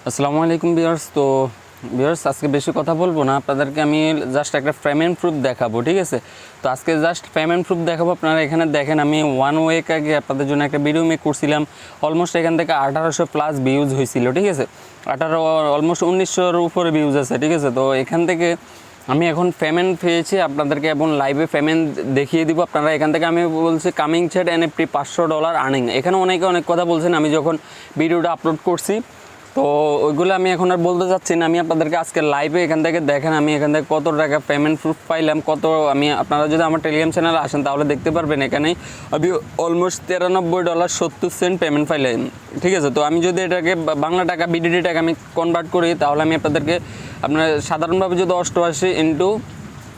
আসসালামু আলাইকুম ভিউয়ার্স। তো ভিউয়ার্স, আজকে বেশি কথা বলবো না, আপনাদেরকে আমি জাস্ট একটা পেমেন্ট প্রুফ দেখাবো, ঠিক আছে? তো আজকে জাস্ট পেমেন্ট প্রুফ দেখাবো। আপনারা এখানে দেখেন, আমি 1 উইক আগে আপনাদের জন্য একটা ভিডিও মেক করছিলাম। অলমোস্ট এখান থেকে 1800+ ভিউজ হয়েছিল, ঠিক আছে? অলমোস্ট 1900-র উপরে ভিউজ আছে, ঠিক আছে? তো এখান থেকে আমি এখন পেমেন্ট পেয়েছি আপনাদেরকে এবং লাইভে পেমেন্ট দেখিয়ে দিব। আপনারা এখান থেকে আমি বলছি কামিং CID NFT $500 আর্নিং। এখানে অনেকে অনেক কথা বলছেন আমি যখন ভিডিওটা আপলোড করছি, তো ওইগুলো আমি এখন আর বলতে চাচ্ছি না। আমি আপনাদেরকে আজকে লাইভে এখান থেকে দেখেন আমি এখান থেকে কত টাকা পেমেন্ট প্রুফ পাইলাম, আমি আপনারা যদি আমার টেলিগ্রাম চ্যানেলে আসেন তাহলে দেখতে পারবেন। এখানে আমি অলমোস্ট $93.70 পেমেন্ট পাইলাম, ঠিক আছে? তো আমি যদি এটাকে বাংলা টাকা বিডিটি টাকা আমি কনভার্ট করি, তাহলে আমি আপনাদেরকে আপনার সাধারণভাবে যদি 88 ইন্টু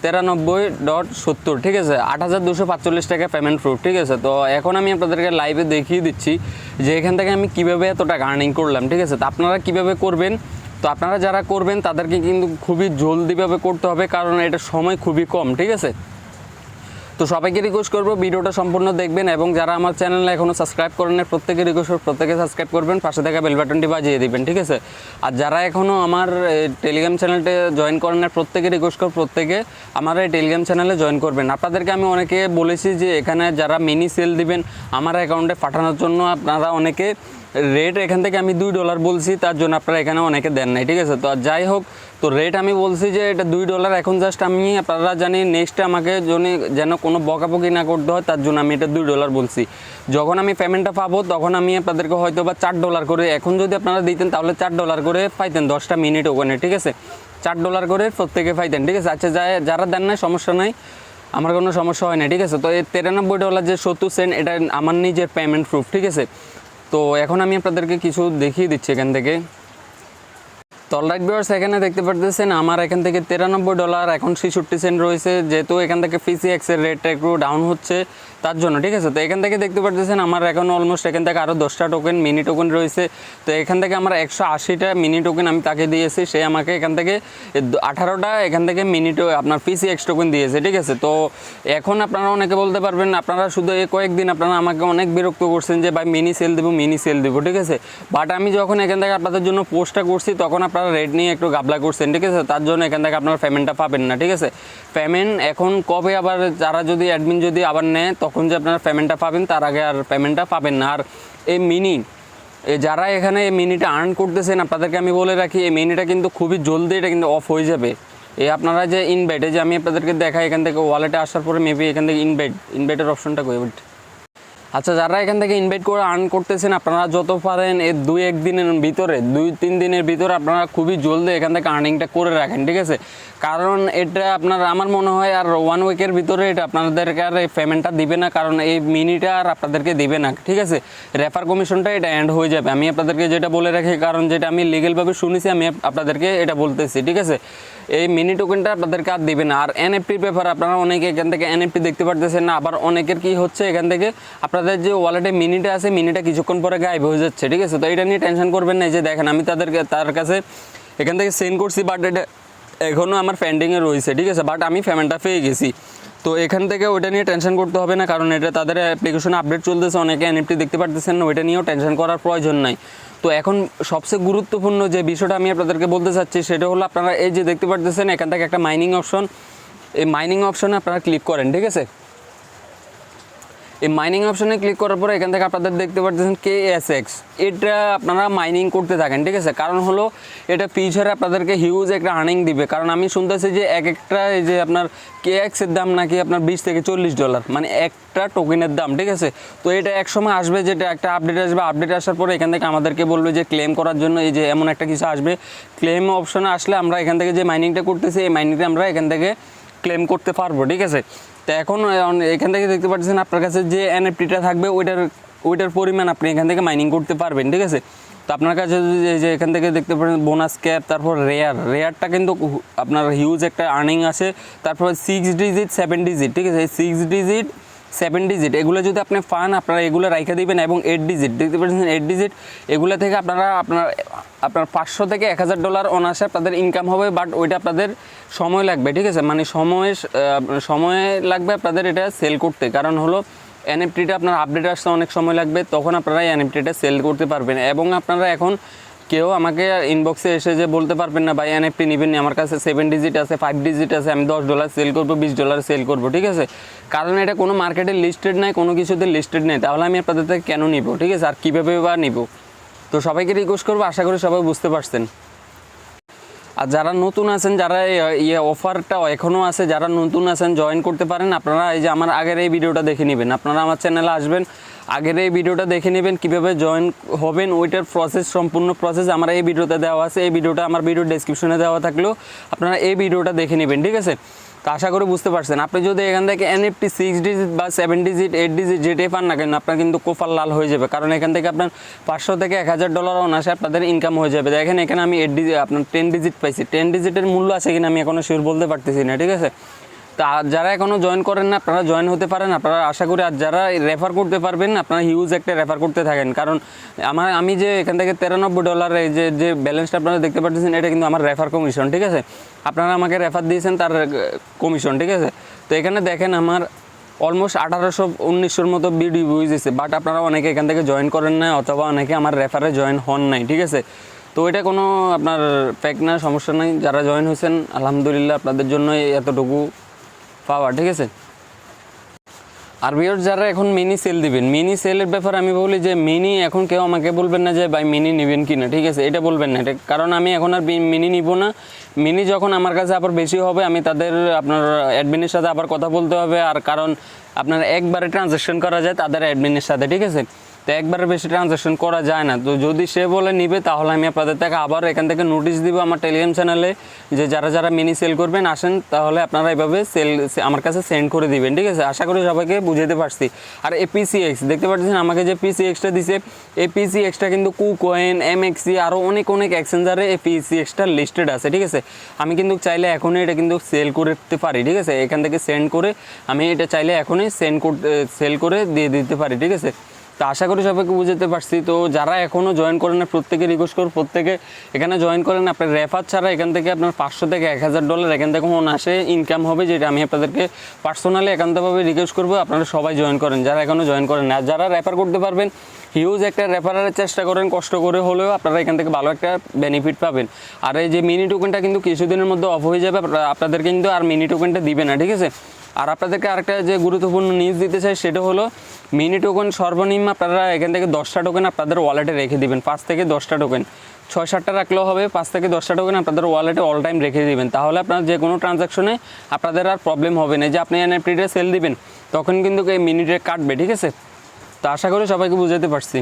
93.70, ঠিক আছে, 8245 টাকা পেমেন্ট প্রুফ, ঠিক আছে? তো এখন আমি আপনাদেরকে লাইভে দেখিয়ে দিচ্ছি যে এখান থেকে আমি কীভাবে এত টাকা আর্নিং করলাম, ঠিক আছে? তো আপনারা কীভাবে করবেন, তো আপনারা যারা করবেন তাদেরকে কিন্তু খুবই জলদিভাবে করতে হবে, কারণ এটা সময় খুবই কম, ঠিক আছে? তো সবাইকে রিকোয়েস্ট করবো ভিডিওটা সম্পূর্ণ দেখবেন, এবং যারা আমার চ্যানেলে এখনও সাবস্ক্রাইব করেন না প্রত্যেকে রিকোয়েস্ট করবো প্রত্যেকে সাবস্ক্রাইব করবেন, পাশে থাকা বেল বাটনটি বাজিয়ে দিবেন, ঠিক আছে? আর যারা এখনও আমার টেলিগ্রাম চ্যানেলটা জয়েন করেন না প্রত্যেকে রিকোয়েস্ট করবো প্রত্যেকে আমার এই টেলিগ্রাম চ্যানেলে জয়েন করবেন। আপনাদেরকে আমি অনেকে বলেছি যে এখানে যারা মিনি সেল দিবেন আমার অ্যাকাউন্টে পাঠানোর জন্য, আপনারা অনেকে রেট এখান থেকে আমি $2 বলছি, তার জন্য আপনারা এখানে অনেকে দেন নাই, ঠিক আছে? তো যাই হোক, তো রেট আমি বলছি যে এটা $2। এখন জাস্ট আমি আপনারা জানি নেক্সটে আমাকে যেন কোনো বকাবকি না করতে হয়, তার জন্য আমি এটা $2 বলছি। যখন আমি পেমেন্টটা পাবো তখন আমি আপনাদেরকে হয়তো বা $4 করে, এখন যদি আপনারা দিতেন তাহলে $4 করে পাইতেন 10টা মিনিট ওখানে, ঠিক আছে? $4 করে প্রত্যেকে পাইতেন, ঠিক আছে? আচ্ছা, যারা দেন নাই সমস্যা নাই, আমার কোনো সমস্যা হয় না, ঠিক আছে? তো এই $93 যে 70 সেন্ট এটা আমার নিজের পেমেন্ট প্রুফ, ঠিক আছে? তো এখন আমি আপনাদেরকে কিছু দেখিয়ে দিচ্ছি এখান থেকে। তো অলরাইট ভিউয়ার্স, এখানে দেখতে পারতেছেন আমার এখান থেকে $93 এখন 66 সেন্ট রয়েছে, যেহেতু এখান থেকে PCX-এর রেটটা একটু ডাউন হচ্ছে তার জন্য, ঠিক আছে? তো এখান থেকে দেখতে পারতেছেন আমার এখন অলমোস্ট এখান থেকে আরও 10টা টোকেন মিনি টোকেন রয়েছে। তো এখান থেকে আমার 180টা মিনি টোকেন আমি তাকে দিয়েছি, সে আমাকে এখান থেকে 18টা এখান থেকে আপনার PCX টোকেন দিয়েছে, ঠিক আছে? তো এখন আপনারা অনেকে বলতে পারবেন, আপনারা শুধু এই কয়েকদিন আপনারা আমাকে অনেক বিরক্ত করছেন যে ভাই মিনি সেল দেবো, ঠিক আছে? বাট আমি যখন এখান থেকে আপনাদের জন্য পোস্টটা করছি তখন আপনারা রেট নিয়ে একটু গাবলা করছেন, ঠিক আছে? তার জন্য এখান থেকে আপনারা পেমেন্টটা পাবেন না, ঠিক আছে? পেমেন্ট এখন কবে আবার যারা যদি অ্যাডমিন যদি আবার নেয় তখন যে আপনারা পেমেন্টটা পাবেন, তার আগে আর পেমেন্টটা পাবেন না। আর এই যারা এখানে এই মিনিটা আর্ন করতেছেন আপনাদেরকে আমি বলে রাখি, এই মিনিটা কিন্তু খুবই জলদি এটা কিন্তু অফ হয়ে যাবে। আপনারা যে ইনভাইট, যে আমি আপনাদেরকে দেখাই এখান থেকে ওয়ালেটে আসার পরে মেবি এখান থেকে ইনভাইটের অপশনটা কই। আচ্ছা, যারা এখান থেকে ইনভাইট করে আর্ন করতেছেন আপনারা যত পারেন এই 2-1 দিনের ভিতরে 2-3 দিনের ভিতরে আপনারা খুবই জলদি এখান থেকে আর্নিংটা করে রাখেন, ঠিক আছে? কারণ এটা আমার মনে হয় আর 1 উইকের ভিতরে এটা আপনাদেরকে আর এই পেমেন্টটা দিবে না, কারণ এই মিনিটা আর আপনাদেরকে দিবে না, ঠিক আছে? রেফার কমিশনটা এটা এন্ড হয়ে যাবে। আমি আপনাদেরকে যেটা বলে রাখি, কারণ যেটা আমি লিগেলভাবে শুনেছি আমি আপনাদেরকে এটা বলতেছি, ঠিক আছে? এই মিনি টোকেনটা আপনাদেরকে আর দিবে না। আর এনএফটির ব্যাপারে আপনারা অনেকে এখান থেকে এনএফটি দেখতে পারতেছেন না, আবার অনেকের কি হচ্ছে এখান থেকে আপনাদের যে ওয়ালেটে মিনিটা আছে মিনিটা কিছুক্ষণ পরে গায়েব হয়ে যাচ্ছে, ঠিক আছে? তো এটা নিয়ে টেনশন করবেন না। যে দেখেন আমি তার কাছে এখান থেকে সেন্ড করছি, বাট এটা এখনও আমার পেন্ডিংয়ে রয়েছে, ঠিক আছে? বাট আমি পেমেন্টটা পেয়ে গেছি। তো এখান থেকে ওইটা নিয়ে টেনশন করতে হবে না, কারণ এটা তাদের অ্যাপ্লিকেশনে আপডেট চলতেছে, অনেকে এনএফটি দেখতে পারতেছেন না, ওইটা নিয়েও টেনশন করার প্রয়োজন নাই। তো এখন সবচেয়ে গুরুত্বপূর্ণ যে বিষয়টা আমি আপনাদেরকে বলতে চাচ্ছি সেটা হলো, আপনারা এই যে দেখতে পারতেছেন এখান থেকে একটা মাইনিং অপশন, এই মাইনিং অপশনে আপনারা ক্লিক করেন, ঠিক আছে? এই মাইনিং অপশনে ক্লিক করার পরে এখান থেকে আপনাদের দেখতে পাচ্ছেন KSX, এটা আপনারা মাইনিং করতে থাকেন, ঠিক আছে? কারণ হলো এটা ফিউচারে আপনাদেরকে হিউজ একটা আর্নিং দিবে। কারণ আমি শুনতেছি যে একটা এই যে আপনার KX এর দাম নাকি আপনার $20 থেকে $40, মানে একটা টোকেনের দাম, ঠিক আছে? তো এটা এক সময় আসবে, যেটা একটা আপডেট আসবে, আপডেট আসার পরে এখান থেকে আমাদেরকে বলবে যে ক্লেম করার জন্য এই যে এমন একটা কিছু আসবে। ক্লেম অপশনে আসলে আমরা এখান থেকে যে মাইনিংটা করতেছি এই মাইনিংটা আমরা এখান থেকে ক্লেম করতে পারবো, ঠিক আছে? তো এখন এখান থেকে দেখতে পাচ্ছেন আপনার কাছে যে এনএফটিটা থাকবে ওইটার পরিমাণ আপনি এখান থেকে মাইনিং করতে পারবেন, ঠিক আছে? তো আপনার কাছে যে এখান থেকে দেখতে পারেন বোনাস ক্যাপ, তারপর রেয়ারটা কিন্তু আপনার হিউজ একটা আর্নিং আছে। তারপর 6 ডিজিট 7 ডিজিট, ঠিক আছে? 6 ডিজিট 7 ডিজিট এগুলো যদি আপনি পান আপনারা এগুলো রাইখা দিবেন, এবং 8 ডিজিট দেখতে পাচ্ছেন 8 ডিজিট এগুলো থেকে আপনার $500 থেকে $1000 অনায়াসে আপনাদের ইনকাম হবে। বাট ওইটা আপনাদের সময় লাগবে, ঠিক আছে? মানে সময় লাগবে আপনাদের এটা সেল করতে, কারণ হলো এনএফটিটা আপনার আপডেট আসতে অনেক সময় লাগবে, তখন আপনারা এনএফটিটা সেল করতে পারবেন। এবং আপনারা এখন কেউ আমাকে ইনবক্সে এসে যে বলতে পারবেন না ভাই এনএফটি নেবেন, আমার কাছে 7 ডিজিট আছে, 5 ডিজিট আছে, আমি $10 সেল করবো, $20 সেল করবো, ঠিক আছে? কারণ এটা কোনো মার্কেটে লিস্টেড নাই, কোনো কিছুতে লিস্টেড নেই, তাহলে আমি আপনাদের থেকে কেন নিব, ঠিক আছে? আর কীভাবে বা নিব? তো সবাইকে রিকোয়েস্ট করবো, আশা করি সবাই বুঝতে পারছেন। আর যারা নতুন আছেন, যারা অফারটা এখনও আছে, যারা নতুন আছেন জয়েন করতে পারেন আপনারা। এই যে আমার আগের এই ভিডিওটা দেখে নেবেন, আপনারা আমার চ্যানেলে আসবেন, আগের এই ভিডিওটা দেখে নেবেন কীভাবে জয়েন হবেন, ওইটার প্রসেস, সম্পূর্ণ প্রসেস আমার এই ভিডিওতে দেওয়া আছে। এই ভিডিওটা আমার ভিডিও ডেসক্রিপশনে দেওয়া থাকলেও আপনারা এই ভিডিওটা দেখে নেবেন, ঠিক আছে? তো আশা করি বুঝতে পারছেন। আপনি যদি এখান থেকে NFT 6 ডিজিট বা 7 ডিজিট 8 ডিজিট যেটাই পান না কেন, আপনার কিন্তু কোফাল লাল হয়ে যাবে, কারণ এখান থেকে আপনার $500 থেকে $1000 অনায়াসে আপনাদের ইনকাম হয়ে যাবে। দেখেন এখানে আমি 8 ডিজিট, আপনার 10 ডিজিট পাইছি। 10 ডিজিটের মূল্য আছে কিনা আমি এখনও শিওর বলতে পারতেছি না, ঠিক আছে? তা যারা এখনও জয়েন করেন না আপনারা জয়েন হতে পারেন, আপনারা আশা করি। আর যারা রেফার করতে পারবেন আপনারা হিউজ একটা রেফার করতে থাকেন, কারণ আমি যে এখান থেকে $93 এই যে ব্যালেন্সটা আপনারা দেখতে পাচ্ছেন, এটা কিন্তু আমার রেফার কমিশন, ঠিক আছে? আপনারা আমাকে রেফার দিয়েছেন তার কমিশন, ঠিক আছে? তো এখানে দেখেন আমার অলমোস্ট 1800-1900 মতো ভিডিও হয়েছে, বাট আপনারা অনেকে এখান থেকে জয়েন করেন না, অথবা অনেকে আমার রেফারে জয়েন হন নাই, ঠিক আছে? তো এটা কোনো আপনার ফেক না, সমস্যা নাই। যারা জয়েন হয়েছেন আলহামদুলিল্লাহ, আপনাদের জন্য এতটুকু পাওয়া, ঠিক আছে? আর ভিউয়ার্স যারা এখন মিনি সেল দিবেন, মিনি সেলের ব্যাপারে আমি বলি যে মিনি এখন কেউ আমাকে বলবেন না যে ভাই মিনি নেবেন কি না, ঠিক আছে? এটা বলবেন না, এটা কারণ আমি এখন আর মিনি নিব না। মিনি যখন আমার কাছে আবার বেশি হবে, আমি তাদের আপনার অ্যাডমিনের সাথে আবার কথা বলতে হবে। আর কারণ আপনার একবারে ট্রানজ্যাকশন করা যায় তাদের অ্যাডমিনের সাথে, ঠিক আছে? তো একবারে বেশি ট্রানজ্যাকশন করা যায় না। তো যদি সে বলে নিবে, তাহলে আমি আপনাদের থেকে আবার এখান থেকে নোটিশ দিব আমার টেলিগ্রাম চ্যানেলে, যে যারা যারা মিনি সেল করবেন আসেন, তাহলে আপনারা এভাবে সেল আমার কাছে সেন্ড করে দিবেন, ঠিক আছে? আশা করি সবাইকে বুঝাতে পারছি। আর এই PCX দেখতে পাচ্ছেন আমাকে যে PCXটা দিছে, এই PCXটা কিন্তু কুকয়েন, MXC আরও অনেক এক্সচেঞ্জারে এই PCXটা লিস্টেড আছে, ঠিক আছে? আমি কিন্তু চাইলে এখনই এটা কিন্তু সেল করতে পারি, ঠিক আছে? এখান থেকে সেন্ড করে আমি এটা চাইলে এখনই সেল করে দিয়ে দিতে পারি, ঠিক আছে? তো আশা করি সবাইকে বুঝতে পারছি। তো যারা এখনও জয়েন করেন না, প্রত্যেকে রিকোয়েস্ট করুন প্রত্যেকে এখানে জয়েন করেন। আপনার রেফার ছাড়া এখান থেকে আপনার $500 থেকে $1000 এখান থেকে অনায়াসে ইনকাম হবে, যেটা আমি আপনাদেরকে পার্সোনালি একান্তভাবে রিকোয়েস্ট করবো আপনারা সবাই জয়েন করেন, যারা এখনও জয়েন করেন না। আর যারা রেফার করতে পারবেন, হিউজ একটা রেফারের চেষ্টা করেন, কষ্ট করে হলেও আপনারা এখান থেকে ভালো একটা বেনিফিট পাবেন। আর এই যে মিনি টোকেনটা কিন্তু কিছুদিনের মধ্যে অফ হয়ে যাবে, আপনাদের কিন্তু আর মিনি টোকেনটা দিবে না, ঠিক আছে? আর আপনাদেরকে আরেকটা যে গুরুত্বপূর্ণ নিউজ দিতে চাই, সেটা হলো মিনি টোকেন সর্বনিম্ন আপনারা এখান থেকে 10টা টোকেন আপনাদের ওয়ালেটে রেখে দিবেন। 5 থেকে 10টা টোকেন, 6-7টা রাখলেও হবে, 5 থেকে 10টা টোকেন আপনাদের ওয়ালেটে অল টাইম রেখে দিবেন। তাহলে আপনার যে কোনো ট্রানজাকশনে আপনাদের আর প্রবলেম হবে না। যে আপনি এনএফটিটা সেল দিবেন তখন কিন্তু এই মিনিটে কাটবে, ঠিক আছে? তো আশা করি সবাইকে বুঝাতে পারছি।